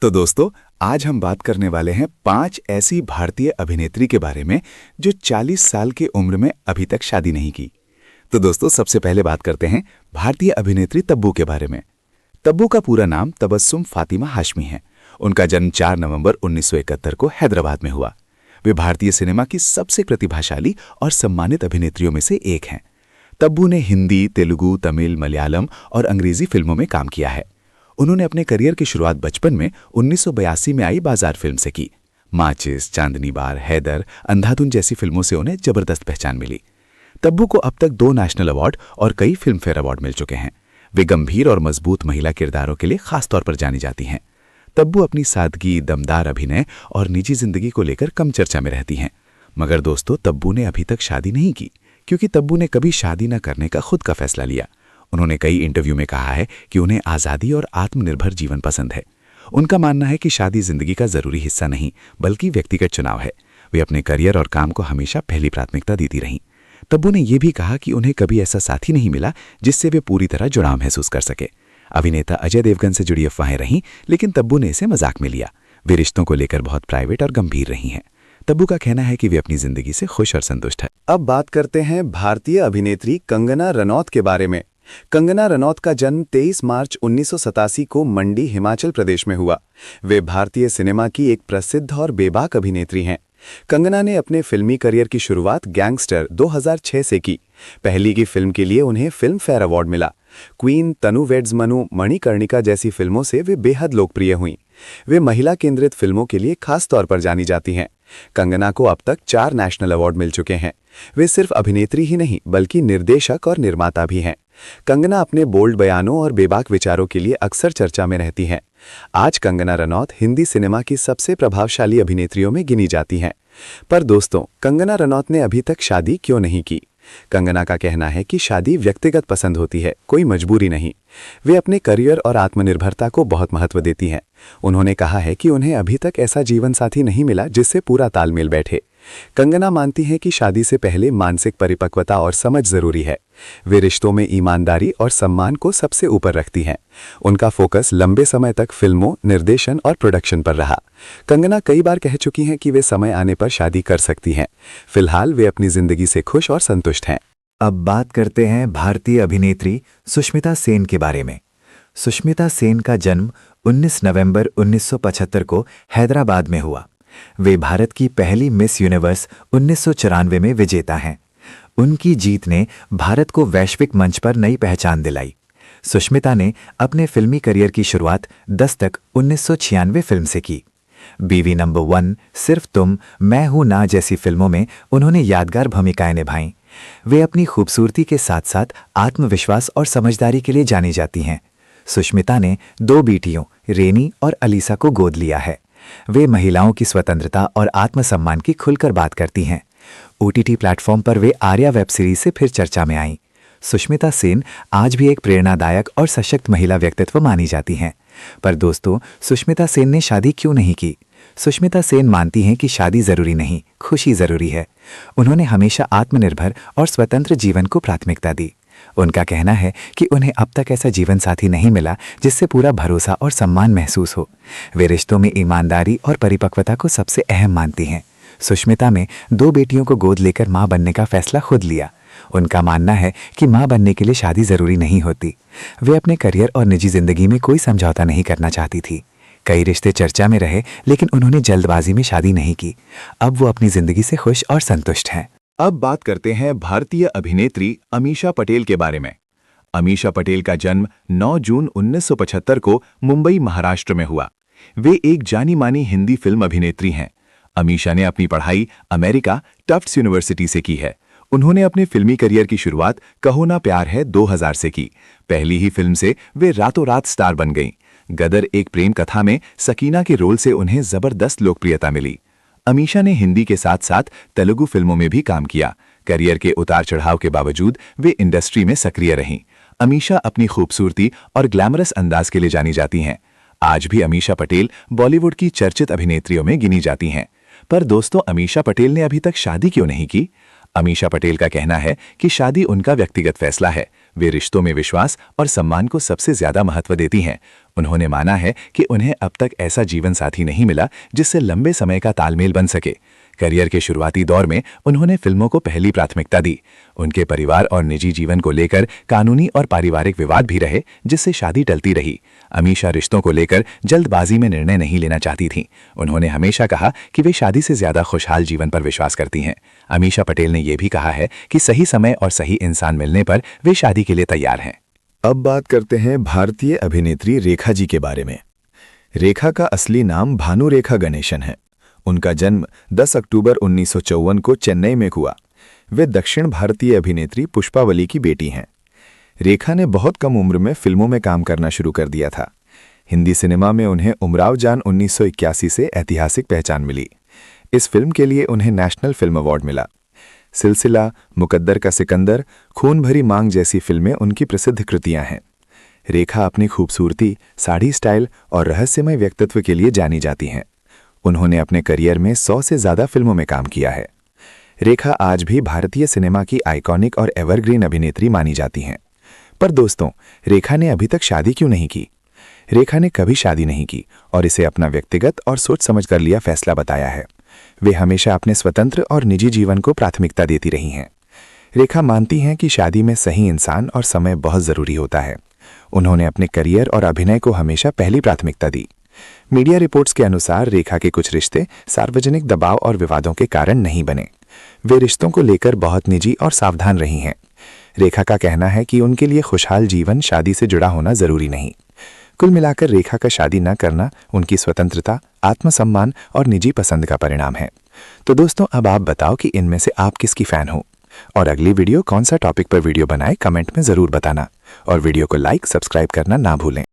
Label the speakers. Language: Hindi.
Speaker 1: तो दोस्तों, आज हम बात करने वाले हैं 5 ऐसी भारतीय अभिनेत्री के बारे में जो 40 साल की उम्र में अभी तक शादी नहीं की। तो दोस्तों, सबसे पहले बात करते हैं भारतीय अभिनेत्री तब्बू के बारे में। तब्बू का पूरा नाम तबस्सुम फातिमा हाशमी है। उनका जन्म 4 नवंबर 1971 को हैदराबाद में हुआ। वे भारतीय सिनेमा की सबसे प्रतिभाशाली और सम्मानित अभिनेत्रियों में से एक हैं। तब्बू ने हिंदी, तेलुगु, तमिल, मलयालम और अंग्रेजी फिल्मों में काम किया है। उन्होंने अपने करियर की शुरुआत बचपन में 1982 में आई बाजार फिल्म से की। माचिस, चांदनी बार, हैदर, अंधाधुन जैसी फिल्मों से उन्हें जबरदस्त पहचान मिली। तब्बू को अब तक 2 नेशनल अवार्ड और कई फिल्म फेयर अवार्ड मिल चुके हैं। वे गंभीर और मजबूत महिला किरदारों के लिए खास तौर पर जानी जाती हैं। तब्बू अपनी सादगी, दमदार अभिनय और निजी जिंदगी को लेकर कम चर्चा में रहती हैं। मगर दोस्तों, तब्बू ने अभी तक शादी नहीं की, क्योंकि तब्बू ने कभी शादी न करने का खुद का फैसला लिया। उन्होंने कई इंटरव्यू में कहा है कि उन्हें आज़ादी और आत्मनिर्भर जीवन पसंद है। उनका मानना है कि शादी जिंदगी का जरूरी हिस्सा नहीं, बल्कि व्यक्तिगत चुनाव है। वे अपने करियर और काम को हमेशा पहली प्राथमिकता देती रहीं। तब्बू ने यह भी कहा कि उन्हें कभी ऐसा साथी नहीं मिला जिससे वे पूरी तरह जुड़ाव महसूस कर सके। अभिनेता अजय देवगन से जुड़ी अफवाहें रहीं, लेकिन तब्बू ने इसे मजाक में लिया। वे रिश्तों को लेकर बहुत प्राइवेट और गंभीर रही हैं। तब्बू का कहना है कि वे अपनी जिंदगी से खुश और संतुष्ट है।
Speaker 2: अब बात करते हैं भारतीय अभिनेत्री कंगना रनौत के बारे में। कंगना रनौत का जन्म 23 मार्च 1987 को मंडी, हिमाचल प्रदेश में हुआ। वे भारतीय सिनेमा की एक प्रसिद्ध और बेबाक अभिनेत्री हैं। कंगना ने अपने फिल्मी करियर की शुरुआत गैंगस्टर 2006 से की। पहली की फिल्म के लिए उन्हें फिल्म फेयर अवार्ड मिला। क्वीन, तनु वेड्स मनु, मणिकर्णिका जैसी फिल्मों से वे बेहद लोकप्रिय हुईं। वे महिला केंद्रित फिल्मों के लिए खास तौर पर जानी जाती हैं। कंगना को अब तक 4 नेशनल अवार्ड मिल चुके हैं। वे सिर्फ अभिनेत्री ही नहीं, बल्कि निर्देशक और निर्माता भी हैं। कंगना अपने बोल्ड बयानों और बेबाक विचारों के लिए अक्सर चर्चा में रहती हैं। आज कंगना रनौत हिंदी सिनेमा की सबसे प्रभावशाली अभिनेत्रियों में गिनी जाती हैं। पर दोस्तों, कंगना रनौत ने अभी तक शादी क्यों नहीं की? कंगना का कहना है कि शादी व्यक्तिगत पसंद होती है, कोई मजबूरी नहीं। वे अपने करियर और आत्मनिर्भरता को बहुत महत्व देती हैं। उन्होंने कहा है कि उन्हें अभी तक ऐसा जीवन साथी नहीं मिला जिससे पूरा तालमेल बैठे। कंगना मानती हैं कि शादी से पहले मानसिक परिपक्वता और समझ जरूरी है। वे रिश्तों में ईमानदारी और सम्मान को सबसे ऊपर रखती हैं। उनका फोकस लंबे समय तक फिल्मों, निर्देशन और प्रोडक्शन पर रहा। कंगना कई बार कह चुकी हैं कि वे समय आने पर शादी कर सकती हैं। फिलहाल वे अपनी जिंदगी से खुश और संतुष्ट हैं।
Speaker 3: अब बात करते हैं भारतीय अभिनेत्री सुष्मिता सेन के बारे में। सुष्मिता सेन का जन्म 19 नवंबर 1975 को हैदराबाद में हुआ। वे भारत की पहली मिस यूनिवर्स 1994 में विजेता हैं। उनकी जीत ने भारत को वैश्विक मंच पर नई पहचान दिलाई। सुष्मिता ने अपने फिल्मी करियर की शुरुआत दस्तक 1996 फिल्म से की। बीवी नंबर 1, सिर्फ तुम, मैं हूं ना जैसी फिल्मों में उन्होंने यादगार भूमिकाएं निभाईं। वे अपनी खूबसूरती के साथ साथ आत्मविश्वास और समझदारी के लिए जानी जाती हैं। सुष्मिता ने 2 बेटियों रेनी और अलीसा को गोद लिया है। वे महिलाओं की स्वतंत्रता और आत्मसम्मान की खुलकर बात करती हैं। OTT प्लेटफॉर्म पर वे आर्या वेब सीरीज से फिर चर्चा में आईं। सुष्मिता सेन आज भी एक प्रेरणादायक और सशक्त महिला व्यक्तित्व मानी जाती हैं। पर दोस्तों, सुष्मिता सेन ने शादी क्यों नहीं की? सुष्मिता सेन मानती हैं कि शादी जरूरी नहीं, खुशी जरूरी है। उन्होंने हमेशा आत्मनिर्भर और स्वतंत्र जीवन को प्राथमिकता दी। उनका कहना है कि उन्हें अब तक ऐसा जीवन साथी नहीं मिला जिससे पूरा भरोसा और सम्मान महसूस हो। वे रिश्तों में ईमानदारी और परिपक्वता को सबसे अहम मानती हैं। सुष्मिता ने 2 बेटियों को गोद लेकर मां बनने का फैसला खुद लिया। उनका मानना है कि मां बनने के लिए शादी जरूरी नहीं होती। वे अपने करियर और निजी जिंदगी में कोई समझौता नहीं करना चाहती थी। कई रिश्ते चर्चा में रहे, लेकिन उन्होंने जल्दबाजी में शादी नहीं की। अब वो अपनी जिंदगी से खुश और संतुष्ट हैं।
Speaker 1: अब बात करते हैं भारतीय अभिनेत्री अमीषा पटेल के बारे में। अमीषा पटेल का जन्म 9 जून 1975 को मुंबई, महाराष्ट्र में हुआ। वे एक जानी मानी हिंदी फिल्म अभिनेत्री हैं। अमीषा ने अपनी पढ़ाई अमेरिका टफ्ट्स यूनिवर्सिटी से की है। उन्होंने अपने फिल्मी करियर की शुरुआत कहो ना प्यार है 2000 से की। पहली ही फिल्म से वे रातों रात स्टार बन गईं। गदर एक प्रेम कथा में सकीना के रोल से उन्हें जबरदस्त लोकप्रियता मिली। अमीषा ने हिंदी के साथ साथ तेलुगु फिल्मों में भी काम किया। करियर के उतार चढ़ाव के बावजूद वे इंडस्ट्री में सक्रिय रहीं। अमीषा अपनी खूबसूरती और ग्लैमरस अंदाज के लिए जानी जाती हैं। आज भी अमीषा पटेल बॉलीवुड की चर्चित अभिनेत्रियों में गिनी जाती हैं। पर दोस्तों, अमीषा पटेल ने अभी तक शादी क्यों नहीं की? अमीषा पटेल का कहना है कि शादी उनका व्यक्तिगत फैसला है। वे रिश्तों में विश्वास और सम्मान को सबसे ज्यादा महत्व देती हैं। उन्होंने माना है कि उन्हें अब तक ऐसा जीवन साथी नहीं मिला जिससे लंबे समय का तालमेल बन सके। करियर के शुरुआती दौर में उन्होंने फिल्मों को पहली प्राथमिकता दी। उनके परिवार और निजी जीवन को लेकर कानूनी और पारिवारिक विवाद भी रहे, जिससे शादी टलती रही। अमीषा रिश्तों को लेकर जल्दबाजी में निर्णय नहीं लेना चाहती थीं। उन्होंने हमेशा कहा कि वे शादी से ज्यादा खुशहाल जीवन पर विश्वास करती हैं। अमीषा पटेल ने यह भी कहा है कि सही समय और सही इंसान मिलने पर वे शादी के लिए तैयार हैं।
Speaker 2: अब बात करते हैं भारतीय अभिनेत्री रेखा जी के बारे में। रेखा का असली नाम भानुरेखा गणेशन है। उनका जन्म 10 अक्टूबर 1954 को चेन्नई में हुआ। वे दक्षिण भारतीय अभिनेत्री पुष्पावली की बेटी हैं। रेखा ने बहुत कम उम्र में फिल्मों में काम करना शुरू कर दिया था। हिंदी सिनेमा में उन्हें उमराव जान 1981 से ऐतिहासिक पहचान मिली। इस फिल्म के लिए उन्हें नेशनल फिल्म अवार्ड मिला। सिलसिला, मुकद्दर का सिकंदर, खून भरी मांग जैसी फिल्में उनकी प्रसिद्ध कृतियां हैं। रेखा अपनी खूबसूरती, साड़ी स्टाइल और रहस्यमय व्यक्तित्व के लिए जानी जाती हैं। उन्होंने अपने करियर में 100 से ज़्यादा फिल्मों में काम किया है। रेखा आज भी भारतीय सिनेमा की आइकॉनिक और एवरग्रीन अभिनेत्री मानी जाती हैं। पर दोस्तों, रेखा ने अभी तक शादी क्यों नहीं की? रेखा ने कभी शादी नहीं की और इसे अपना व्यक्तिगत और सोच समझ कर लिया फैसला बताया है। वे हमेशा अपने स्वतंत्र और निजी जीवन को प्राथमिकता देती रही हैं। रेखा मानती हैं कि शादी में सही इंसान और समय बहुत ज़रूरी होता है। उन्होंने अपने करियर और अभिनय को हमेशा पहली प्राथमिकता दी। मीडिया रिपोर्ट्स के अनुसार रेखा के कुछ रिश्ते सार्वजनिक दबाव और विवादों के कारण नहीं बने। वे रिश्तों को लेकर बहुत निजी और सावधान रही हैं। रेखा का कहना है कि उनके लिए खुशहाल जीवन शादी से जुड़ा होना जरूरी नहीं। कुल मिलाकर रेखा का शादी न करना उनकी स्वतंत्रता, आत्मसम्मान और निजी पसंद का परिणाम है। तो दोस्तों, अब आप बताओ कि इनमें से आप किसकी फैन हो और अगली वीडियो कौन सा टॉपिक पर वीडियो बनाए, कमेंट में जरूर बताना और वीडियो को लाइक, सब्सक्राइब करना ना भूलें।